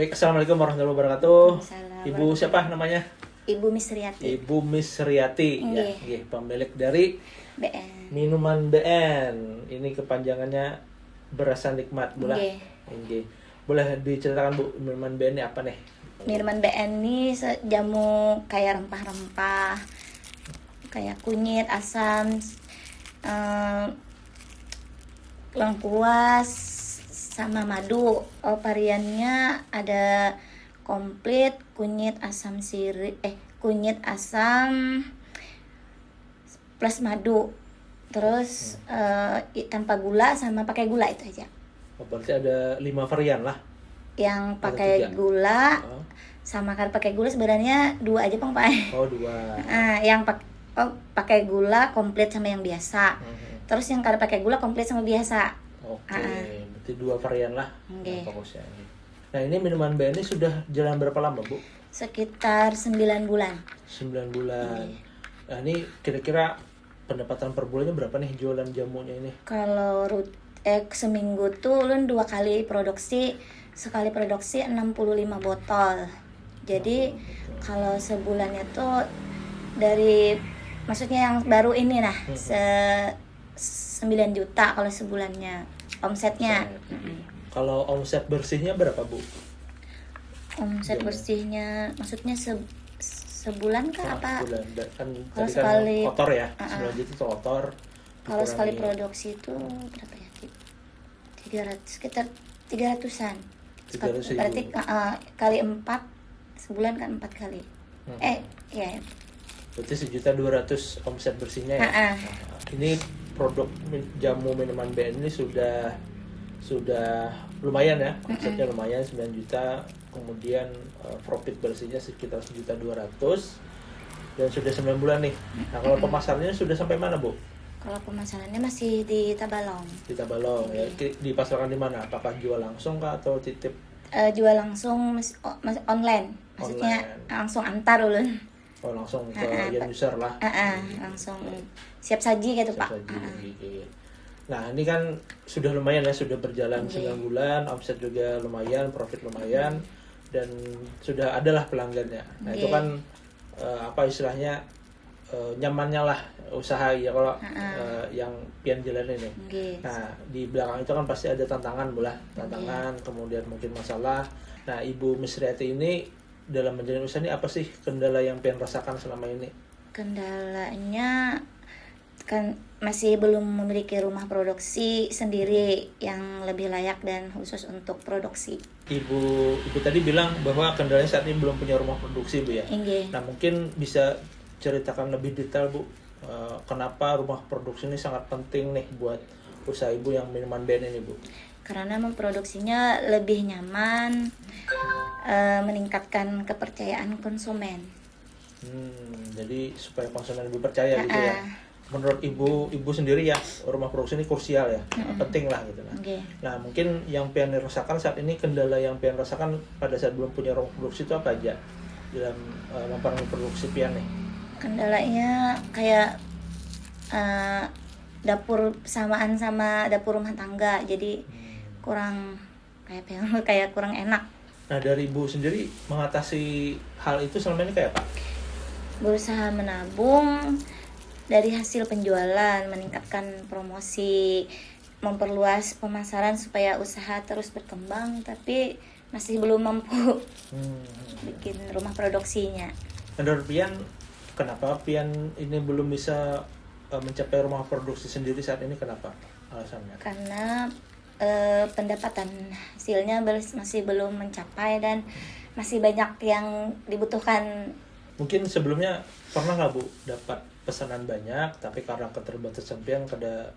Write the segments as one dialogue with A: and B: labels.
A: Baik, Assalamualaikum warahmatullahi wabarakatuh.
B: Waalaikumsalam
A: Ibu siapa namanya?
B: Ibu Misriati.
A: Ibu Misriati, ya,
B: Nggih.
A: pemilik dari
B: BN.
A: minuman BN. Ini kepanjangannya berasa nikmat, Bu lah.
B: Nggih.
A: Nggih. Boleh diceritakan, Bu, minuman BN ini apa nih?
B: Minuman BN ini jamu kayak rempah-rempah, kayak kunyit, asam, lengkuas, sama madu. Variannya ada komplit, kunyit, asam kunyit, asam plus madu. Terus tanpa gula sama pakai gula itu aja.
A: Oh, berarti ada 5 varian lah.
B: Yang
A: Ada
B: pakai
A: 3.
B: gula
A: Oh,
B: sama kalau pakai gula sebenarnya 2 aja Bang Pak.
A: oh 2.
B: Yang pakai gula komplit sama yang biasa. Terus yang kalau pakai gula komplit sama biasa.
A: Oke, berarti 2 varian lah.
B: Nggih.
A: Fokusnya. Nah, ini minuman BN ini sudah jalan berapa lama, Bu?
B: Sekitar 9 bulan.
A: 9 bulan. Nah, ini kira-kira pendapatan per bulannya berapa nih jualan jamunya ini?
B: Kalau seminggu tuh ulun 2 kali produksi. Sekali produksi 65 botol. Jadi kalau sebulannya tuh dari maksudnya yang baru ini nah 9 juta kalau sebulannya omsetnya.
A: Kalau omset bersihnya berapa, Bu?
B: Omset
A: Jamu.
B: bersihnya maksudnya sebulan kah apa?
A: Bulan. Kan
B: Kalau
A: tadi
B: sekali-
A: kan kotor ya. 9 juta itu kotor.
B: Kalau sekali
A: Dikurangi
B: produksi itu berapa ya? 300 sekitar 300-an.
A: 300.000.
B: Berarti kali 4 sebulan kan 4 kali. Ya.
A: Berarti 1.200.000 omset bersihnya ya.
B: Ha-ha.
A: Nah, ini produk jamu minuman BN ini sudah lumayan ya, omsetnya lumayan 9 juta, kemudian profit bersihnya sekitar 1.200.000 dan sudah 9 bulan nih. Nah, kalau pemasarannya sudah sampai mana, Bu?
B: Kalau pemasarannya masih di Tabalong.
A: Di Tabalong ya. Dipasarkan di mana? Apakah jual langsung kah atau titip?
B: Jual langsung online. Maksudnya
A: Online.
B: langsung antar ulun.
A: Oh, langsung ke end user lah.
B: Langsung siap saji gitu, Pak.
A: Siap saji. Nah, ini kan sudah lumayan ya, sudah berjalan 9 bulan, omset juga lumayan, profit lumayan, dan sudah adalah pelanggannya. Nah, itu kan apa istilahnya nyamannya lah usaha ya kalau yang pian jalan ini. Nah, di belakang itu kan pasti ada tantangan, bola, tantangan, kemudian mungkin masalah. Nah, Ibu Misriati ini dalam menjalani usaha ini apa sih kendala yang pian rasakan selama ini?
B: Kendalanya kan masih belum memiliki rumah produksi sendiri yang lebih layak dan khusus untuk produksi.
A: Ibu tadi bilang bahwa kendalanya saat ini belum punya rumah produksi, Bu ya.
B: Nggih.
A: Nah, mungkin bisa ceritakan lebih detail, Bu, kenapa rumah produksi ini sangat penting nih buat usaha Ibu yang minuman BN ini, Bu?
B: Karena memproduksinya lebih nyaman, meningkatkan kepercayaan konsumen.
A: Jadi supaya konsumen lebih percaya gitu ya. Menurut Ibu sendiri ya, rumah produksi ini krusial ya, penting lah gitu lah. Nah, mungkin yang pian rasakan saat ini, kendala yang pian rasakan pada saat belum punya rumah produksi itu apa aja dalam memperoleh produksi pian nih?
B: Kendalanya kayak dapur samaan sama dapur rumah tangga, jadi kurang kayak kurang enak.
A: Nah, dari Ibu sendiri mengatasi hal itu selama ini kayak apa?
B: Berusaha menabung dari hasil penjualan, meningkatkan promosi, memperluas pemasaran supaya usaha terus berkembang, tapi masih belum mampu bikin rumah produksinya.
A: Menurut pian, kenapa pian ini belum bisa mencapai rumah produksi sendiri saat ini? Kenapa alasannya?
B: Karena pendapatan hasilnya masih belum mencapai dan masih banyak yang dibutuhkan.
A: Mungkin sebelumnya pernah nggak, Bu, dapat pesanan banyak tapi karena keterbatasan pian kada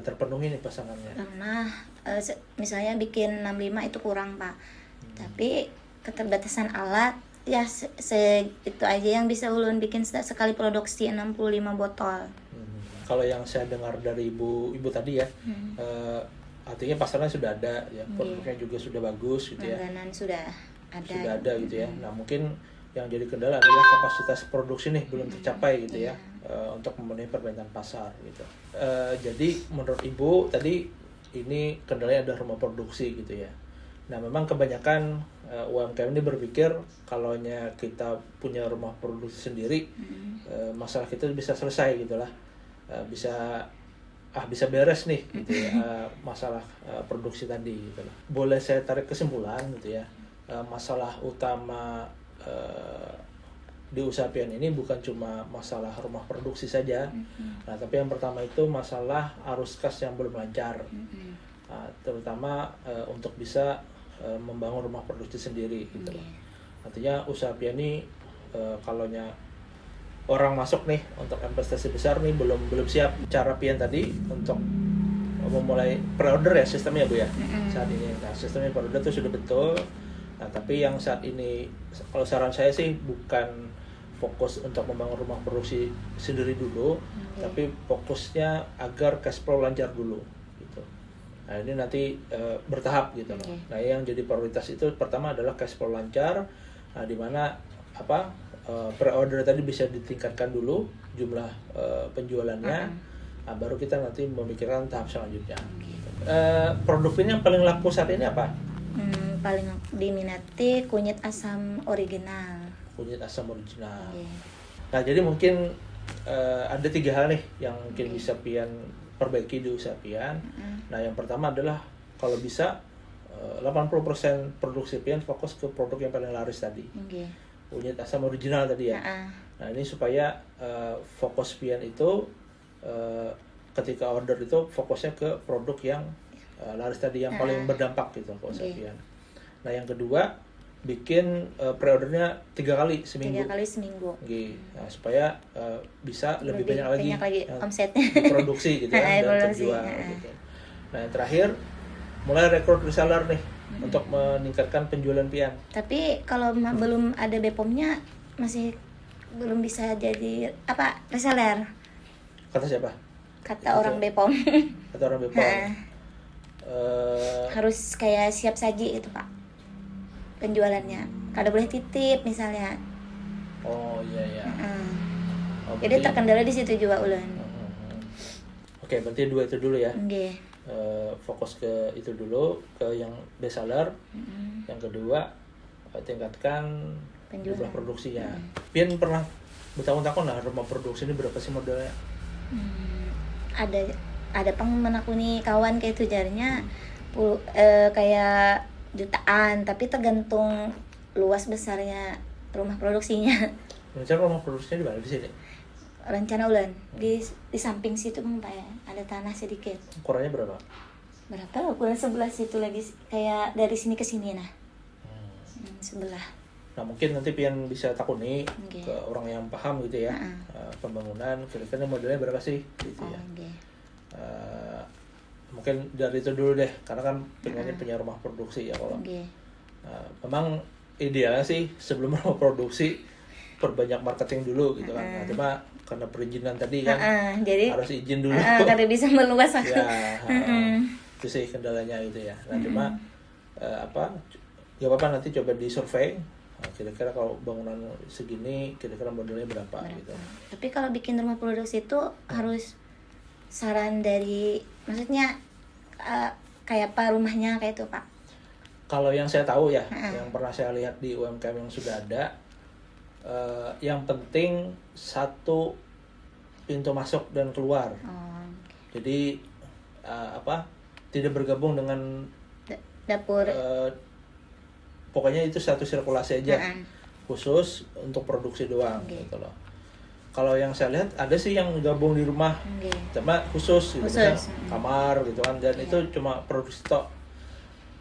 A: terpenuhi nih pesanannya?
B: Karena misalnya bikin 65 itu kurang, Pak. Tapi keterbatasan alat ya itu aja yang bisa ulun bikin sekali produksi 65 botol.
A: Kalau yang saya dengar dari ibu tadi ya, artinya pasarnya sudah ada ya, produknya juga sudah bagus gitu ya.
B: Langganan sudah
A: ada gitu ya. Nah, mungkin yang jadi kendala adalah kapasitas produksi nih belum tercapai gitu ya, untuk memenuhi permintaan pasar gitu. Jadi menurut Ibu tadi ini kendalanya ada rumah produksi gitu ya. Nah, memang kebanyakan UMKM ini berpikir kalaunya kita punya rumah produksi sendiri, masalah kita bisa selesai gitulah. Bisa beres nih gitu ya, masalah produksi tadi gitu lah. Boleh saya tarik kesimpulan gitu ya, masalah utama di usaha pian ini bukan cuma masalah rumah produksi saja. Nah, tapi yang pertama itu masalah arus kas yang belum lancar. Terutama untuk bisa membangun rumah produksi sendiri gitu loh. Artinya usaha pian ini kalaunya orang masuk nih untuk investasi besar nih belum siap cara pian tadi untuk memulai pre-order ya sistemnya Bu ya. Saat ini nah sistemnya pre-order itu sudah betul. Nah, tapi yang saat ini kalau saran saya sih bukan fokus untuk membangun rumah produksi sendiri dulu, tapi fokusnya agar cash flow lancar dulu gitu. Nah, ini nanti bertahap gitu loh. Nah, yang jadi prioritas itu pertama adalah cash flow lancar. Nah, di mana pre-order tadi bisa ditingkatkan dulu jumlah penjualannya. Nah, baru kita nanti memikirkan tahap selanjutnya. Produk ini yang paling laku saat ini apa?
B: Paling diminati kunyit asam original.
A: Kunyit asam original. Nah, jadi mungkin ada 3 hal nih yang mungkin bisa pian perbaiki di usaha pian. Nah, yang pertama adalah kalau bisa 80% produksi pian fokus ke produk yang paling laris tadi. Kunyit asam original tadi ya. Nah, ini supaya fokus pian itu ketika order itu fokusnya ke produk yang laris tadi yang paling berdampak gitu ke usaha pian. Nah, yang kedua bikin pre-ordernya 3 kali seminggu.
B: 3 kali seminggu.
A: Nah, supaya bisa lebih banyak lagi
B: omsetnya
A: diproduksi gitu kan dan terjual gitu. Nah, yang terakhir mulai rekrut reseller nih untuk meningkatkan penjualan pian.
B: Tapi kalau belum ada BPOM-nya masih belum bisa jadi reseller.
A: Kata siapa?
B: Kata orang BPOM.
A: Kata orang BPOM.
B: Harus kayak siap saji gitu Pak penjualannya. Kada boleh titip misalnya.
A: Oh iya.
B: Jadi terkendala di situ juga ulun.
A: Oke, berarti 2 itu dulu ya. Fokus ke itu dulu, ke yang best seller. Yang kedua tingkatkan jumlah produksinya. Pian pernah bertahun-tahun lah rumah produksi ini berapa sih modalnya?
B: Ada menakuni kawan kayak itu jarinya kayak jutaan, tapi tergantung luas besarnya rumah produksinya.
A: Rencana rumah produksinya di mana di sini?
B: Rencana ulan di samping situ Bang Pak ya, ada tanah sedikit.
A: Ukurannya berapa?
B: Berapa loh? Ukuran sebelah situ lagi kayak dari sini ke sini nah. Sebelah.
A: Nah, mungkin nanti pian bisa takuni ke orang yang paham gitu ya. Pembangunan kira-kira modelnya berapa sih gitu ya. Mungkin dari itu dulu deh, karena kan pengennya punya rumah produksi ya kalau. Memang idealnya sih sebelum rumah produksi perbanyak marketing dulu gitu kan. Nah, cuma karena perizinan tadi kan
B: jadi
A: harus izin dulu.
B: Karena bisa meluas.
A: Itu sih kendalanya gitu ya. Nah, cuma gak apa-apa nanti coba di survei. Nah, kira-kira kalau bangunan segini kira-kira modelnya berapa gitu.
B: Tapi kalau bikin rumah produksi itu harus saran dari, maksudnya kayak apa rumahnya kayak itu Pak?
A: Kalau yang saya tahu ya, yang pernah saya lihat di UMKM yang sudah ada, yang penting 1 pintu masuk dan keluar. Jadi tidak bergabung dengan
B: dapur.
A: Pokoknya itu 1 sirkulasi aja, khusus untuk produksi doang gitu loh. Kalau yang saya lihat ada sih yang gabung di rumah, cuma khusus gitu, misalnya kamar gitu kan, dan itu cuma produksi tok.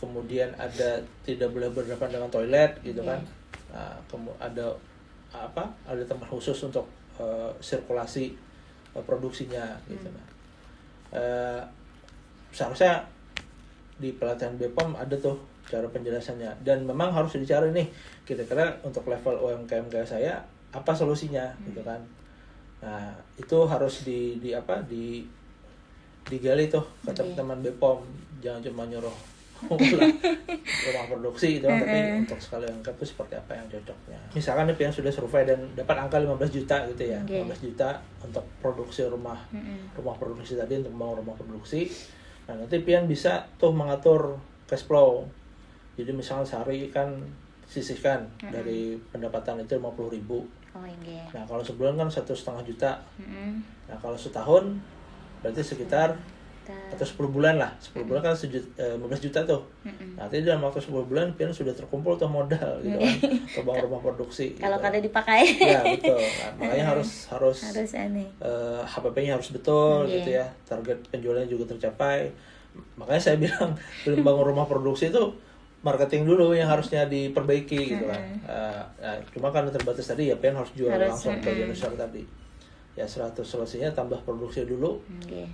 A: Kemudian ada tidak boleh berhadapan dengan toilet gitu kan. Nah, ada tempat khusus untuk sirkulasi produksinya gitu. Seharusnya di pelatihan BPOM ada tuh cara penjelasannya, dan memang harus dicari nih kira-kira untuk level UMKM kayak saya apa solusinya gitu kan. Nah, itu harus digali tuh kata teman BPOM, jangan cuma nyuruh rumah produksi gitu kan, tapi untuk skala UMKM itu seperti apa yang cocoknya. Misalkan nih yang sudah survei dan dapat angka 15 juta gitu ya, 15 juta untuk produksi rumah produksi tadi, untuk membangun rumah produksi. Nah, nanti pian bisa tuh mengatur cash flow. Jadi misalnya sehari kan sisihkan dari pendapatan itu 50.000.
B: Oh iya.
A: Nah kalau sebulan kan 1,5 juta.
B: Mm-mm.
A: Nah kalau setahun berarti sekitar atau 10 bulan lah. 10 bulan kan 15 juta tuh. Nanti dalam waktu 10 bulan pian sudah terkumpul tuh modal gitu kan. Ke bangun rumah produksi.
B: Kalau
A: gitu.
B: kada dipakai.
A: Ya betul. Nah, makanya harus
B: aneh.
A: HPP-nya harus betul gitu ya. Target penjualannya juga tercapai. Makanya saya bilang belum bangun rumah produksi itu marketing dulu yang harusnya diperbaiki gitu kan. Cuma karena terbatas tadi ya pian harus jual langsung ke Indonesia tadi. Ya 100 solusinya tambah produksi dulu.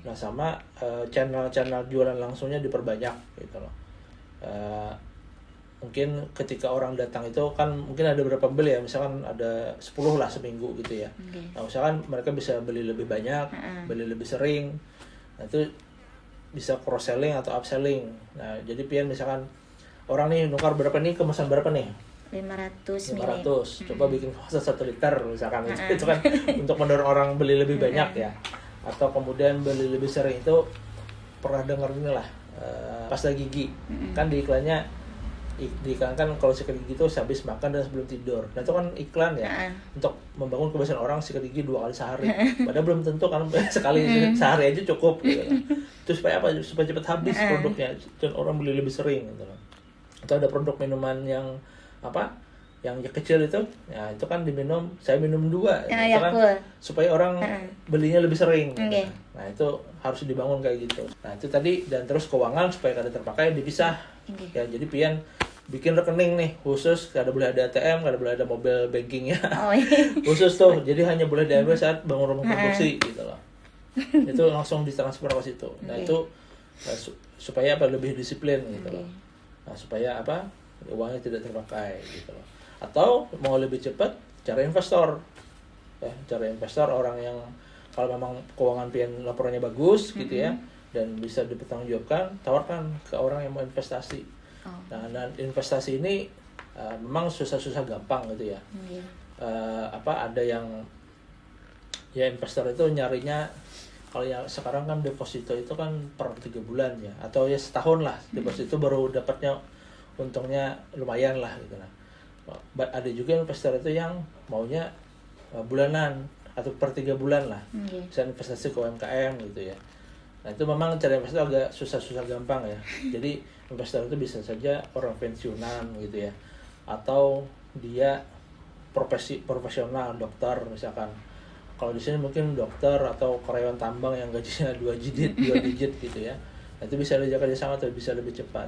A: Nah sama channel-channel jualan langsungnya diperbanyak gitu loh. Mungkin ketika orang datang itu kan mungkin ada berapa beli ya, misalkan ada 10 lah seminggu gitu ya. Nah misalkan mereka bisa beli lebih banyak, beli lebih sering. Nah itu bisa cross selling atau upselling. Nah jadi pian misalkan orang nih nukar berapa nih, kemasan berapa nih?
B: 500
A: Coba bikin kemasan 1 liter misalkan. Itu kan untuk mendorong orang beli lebih banyak ya. Atau kemudian beli lebih sering. Itu pernah dengar ini lah, pasta gigi. Kan diiklankan kalau sikat gigi itu habis makan dan sebelum tidur. Nah itu kan iklan ya, untuk membangun kebiasaan orang sikat gigi 2 kali sehari. Padahal belum tentu kan sekali sehari aja cukup gitu. Itu supaya apa? Supaya cepat habis produknya dan orang beli lebih sering gitu. Atau ada produk minuman yang yang kecil itu, ya itu kan diminum, saya minum 2, itu kan supaya orang belinya lebih sering. Gitu. Nah itu harus dibangun kayak gitu. Nah itu tadi, dan terus keuangan supaya kada terpakai dipisah. Ya jadi pian bikin rekening nih khusus, kada boleh ada ATM, kada boleh ada mobile bankingnya, khusus tuh. Jadi hanya boleh diambil saat bangun rumah produksi gitu loh. Itu langsung ditransfer ke situ. Nah itu supaya lebih disiplin gitu loh. Nah supaya uangnya tidak terpakai gitu loh. Atau mau lebih cepat, cara investor ya, cara investor orang yang kalau memang keuangan pian laporannya bagus gitu ya, dan bisa dipertanggungjawabkan, tawarkan ke orang yang mau investasi. Nah dan investasi ini memang susah-susah gampang gitu ya. Ada yang ya investor itu nyarinya, kalau yang sekarang kan deposito itu kan per 3 bulan ya, atau ya setahun lah deposito baru dapatnya untungnya lumayan lah gitu lah. Ada juga investor itu yang maunya bulanan atau per 3 bulan lah. Bisa investasi ke UMKM gitu ya. Nah itu memang cara investor agak susah-susah gampang ya. Jadi investor itu bisa saja orang pensiunan gitu ya, atau dia profesional, dokter misalkan. Kalau di sini mungkin dokter atau karyawan tambang yang gajinya 2 digit gitu ya. Nah, itu bisa diajak kerjasama atau bisa lebih cepat.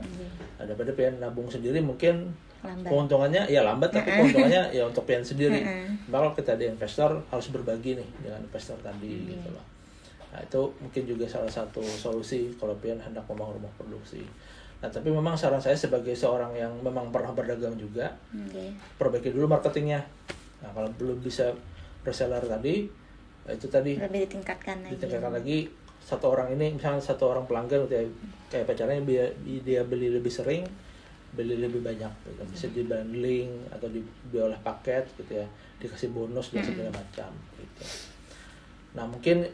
A: Daripada pian nabung sendiri mungkin lambat. Keuntungannya ya lambat, tapi keuntungannya ya untuk pian sendiri. Kalau kita ada investor harus berbagi nih dengan investor tadi gitu loh. Nah itu mungkin juga salah satu solusi kalau pian hendak membangun rumah produksi. Nah tapi memang saran saya sebagai seorang yang memang pernah berdagang juga, perbaiki dulu marketingnya. Nah kalau belum bisa reseller tadi, itu tadi
B: lebih ditingkatkan
A: lagi. Satu orang ini, misalnya satu orang pelanggan kayak pacarnya, dia beli lebih sering, beli lebih banyak gitu. Bisa dibundling atau diolah paket gitu ya, dikasih bonus dan segala macam gitu. Nah mungkin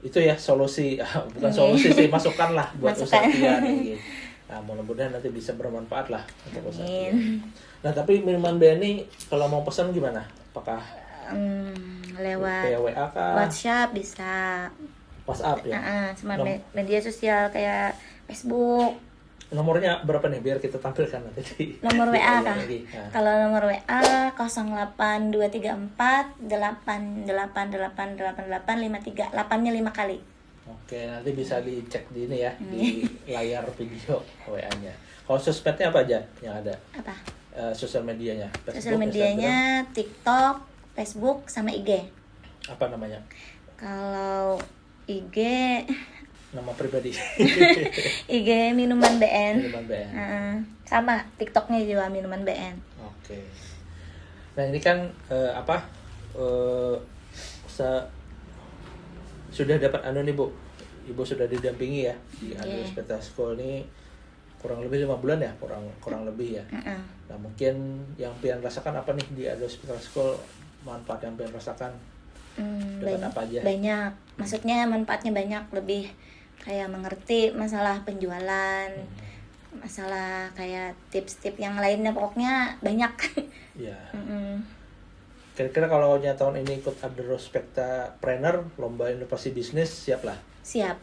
A: itu ya solusi, bukan solusi sih, masukan lah buat usaha pian gitu. Nah mudah-mudahan nanti bisa bermanfaat lah untuk usaha pian. Nah tapi minuman BNI kalau mau pesan gimana? Apakah
B: lewat
A: WA kah?
B: WhatsApp bisa.
A: WhatsApp ya?
B: Sama media sosial kayak Facebook.
A: Nomornya berapa nih biar kita tampilkan nanti di
B: nomor WA kah? Kalau nomor WA 08234 88888853, 8-nya 5 kali.
A: Oke, nanti bisa dicek di ini ya, di layar video WA-nya. Kalau sosmednya apa aja yang ada?
B: Apa?
A: Sosial medianya.
B: Sosial medianya Instagram, TikTok, Facebook, sama IG.
A: Apa namanya?
B: Kalau IG
A: nama pribadi.
B: IG minuman BN.
A: Minuman BN.
B: Sama TikToknya juga minuman BN.
A: Oke. Nah ini kan sudah dapat nih Bu. Ibu sudah didampingi ya di Ado Hospital School ini kurang lebih 5 bulan ya, kurang lebih ya. Nah mungkin yang pian rasakan apa nih di Ado Hospital School, manfaat yang pian rasakan? Dapat apa aja?
B: Banyak, maksudnya manfaatnya banyak, lebih kayak mengerti masalah penjualan, masalah kayak tips-tips yang lainnya, pokoknya banyak.
A: Ya.
B: Mm-mm.
A: Kira-kira kalau tahun ini ikut Adrospektapreneur, lomba inovasi bisnis, siap lah.
B: Siap.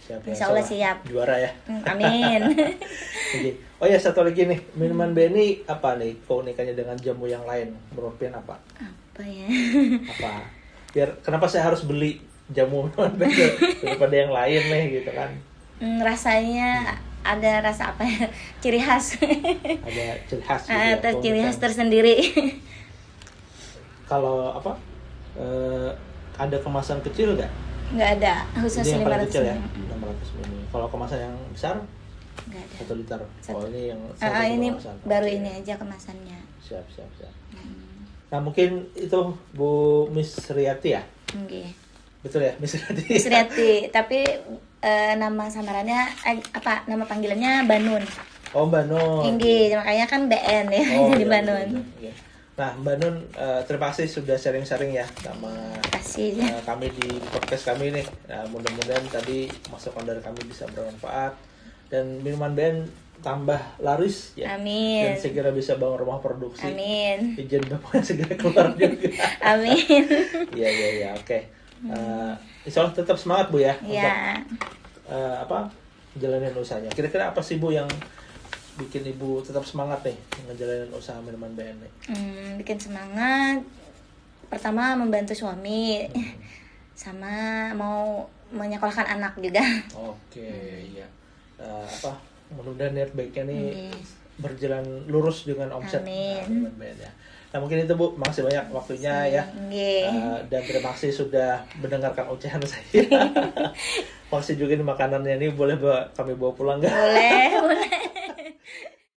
A: Siap ya.
B: Insya Allah
A: Insyaallah.
B: siap.
A: Juara ya.
B: Amin.
A: Oke. Oh ya, satu lagi nih, minuman BNI apa nih keunikannya dengan jamu yang lain? Menurut Pian apa?
B: Apa ya?
A: Apa? Biar kenapa saya harus beli jamu minuman BNI daripada yang lain nih gitu kan?
B: Rasanya ada rasa apa ya? Ciri khas.
A: Ada ciri khas gitu ya,
B: Ciri khas
A: keunikan.
B: tersendiri.
A: Kalau apa? Ada kemasan kecil nggak?
B: Nggak ada, khusus
A: Ini yang paling
B: 500
A: kecil ya,
B: ml.
A: 600 ml. Kalau kemasan yang besar
B: Nggak ada.
A: 1 liter.
B: Satu.
A: Oh, ini yang
B: Ini
A: kemasan.
B: baru
A: Oke.
B: ini aja kemasannya.
A: Siap. Nah, mungkin itu Bu Miss Riyati ya?
B: Oke.
A: Betul ya, Miss Riyati.
B: Sriati, tapi nama samarannya apa? Nama panggilannya Banun.
A: Oh, Mbak Nun.
B: Tinggi, makanya kan BN ya,
A: Oh,
B: jadi
A: iya,
B: Banun.
A: iya. Nah, Mbak Nun, terima kasih sudah sharing-sharing ya sama
B: Kasih.
A: kami di podcast kami nih. Nah, mudah-mudahan tadi masukan dari kami bisa bermanfaat dan minuman BN tambah laris ya. Dan
B: Amin.
A: segera bisa bangun rumah produksi.
B: Amin.
A: Izin bapaknya segera keluar juga.
B: Amin.
A: Iya, oke. Insya Allah tetap semangat Bu ya untuk
B: Ya,
A: jalanin usahanya. Kira-kira apa sih Bu yang bikin Ibu tetap semangat nih ngejalanin usaha minuman BN nih?
B: bikin semangat. Pertama membantu suami, sama mau menyekolahkan anak juga.
A: Oke, iya. Mudah-mudahan niat baiknya nih
B: Oke.
A: berjalan lurus dengan omset
B: Amin.
A: minuman BN ya. Nah, mungkin itu Bu, makasih banyak waktunya ya.
B: Oke.
A: Dan terima kasih sudah mendengarkan ocehan saya. Makasih juga nih makanannya ini boleh kami bawa pulang nggak?
B: Boleh.